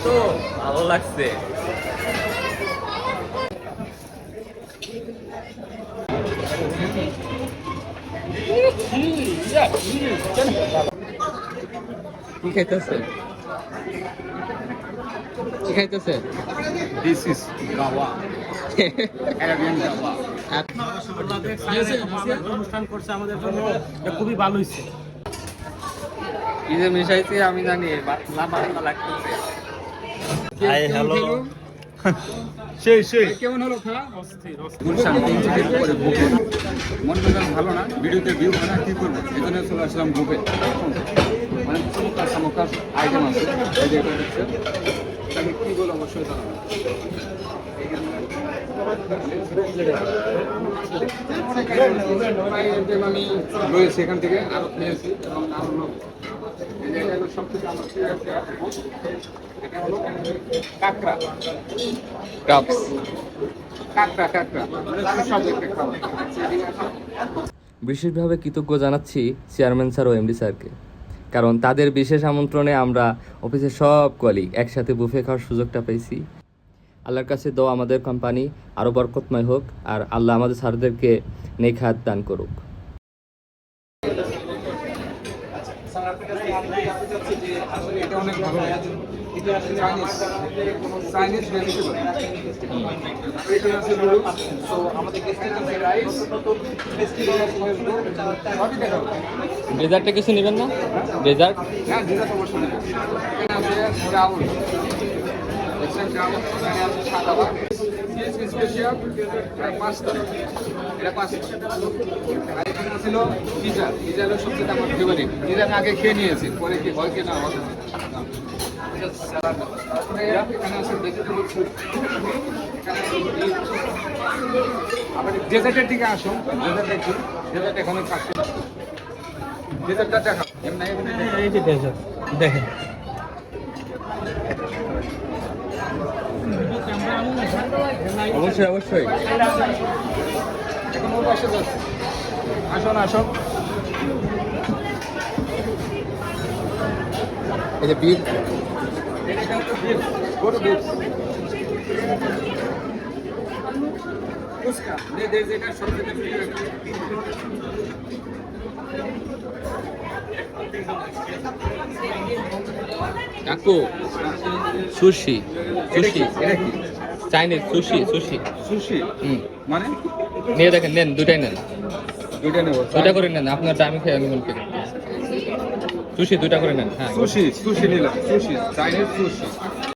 তো ভালো লাগছে। কি খাইতেছে? কি খাইতেছে? This is Gawa. Arabian Gawa. অনুষ্ঠান করছে আমাদের জন্য, এটা খুবই ভালো হয়েছে। কি যে মিশাইছি আমি জানি, লাম্বা লাগতেছে। Hi, hello. সেই কেমন হলো খাওয়া? গুলশান ইনস্টিটিউট করে বুকে মন মেজাজ ভালো না, ভিডিওতে ভিউ হয় না, কি করবো এই জন্য চলে আসলাম গ্রুপে। মানে চমৎকার চমৎকার আইটেম আছে, এই যে এটা হচ্ছে এটাকে কী বলে অবশ্যই জানাবেন। আমি রয়েছে এখান থেকে আরো পেয়েছি এবং আরো লোক সবথেকে আমার এটা হলো কাঁকড়া কাপস। কাঁকড়া কাঁকড়া সব একটা খাবার। বিশেষভাবে কৃতজ্ঞ জানাচ্ছি চেয়ারম্যান স্যার ও এমডি স্যারকে, কারণ তাদের বিশেষ আমন্ত্রণে আমরা অফিসের সব কলিগ একসাথে বুফে খাওয়ার সুযোগটা পেয়েছি। আল্লাহর কাছে দোয়া আমাদের কোম্পানি আরও বরকতময় হোক, আর আল্লাহ আমাদের স্যারদেরকে নেক হায়াত দান করুক। এটা অনেক ভালো, চাইনিজ ভেজিটেবল। এটা হচ্ছে নুডলস। তো আমাদের গেস্টের জন্য রাইস, সবই দেখা হবে। ডেজার্টে কিছু নেবেন না? ডেজার্ট? হ্যাঁ, যেটা সমস্যা নেই। এখানে আছে চাউল, দেখছেন চাউল, এখানে আছে সাদা ভাত, স্পেশাল পাস্তা, এটা পাস্তা। আর এখানে ছিল পিজা, পিজা হলো সবচেয়ে আমার ফেভারিট। পিজা আমি আগে খেয়ে নিয়েছি, পরে কি হয় কিনা হবে। এখানে আছে ভেজিটেবল স্যুপ, আবার ডেজার্টের দিকে আসুন। ডেজার্ট দেখি, ডেজার্ট এখানে পাচ্ছে, ডেজার্টটা দেখা এমনি এই যে দেখেন, অবশ্যই অবশ্যই। এখন ওর পাশে যাচ্ছে। আসুন আসুন। এই যে বিফ, গরু বিফ, ফুচকা, যেটা সবচেয়ে ফেভারিট। কাকু সুশি, সুশি এটা কি? Chinese sushi, sushi. সুশি মানে নিয়ে দেখেন, নেন দুটাই নেন, দুইটা নেব। দুটা করে নেন, আপনার দামি খেয়ে আমি বলতে। সুশি দুটা করে নেন। হ্যাঁ সুশি, সুশি নিলাম, সুশি, চাইনিজ সুশি।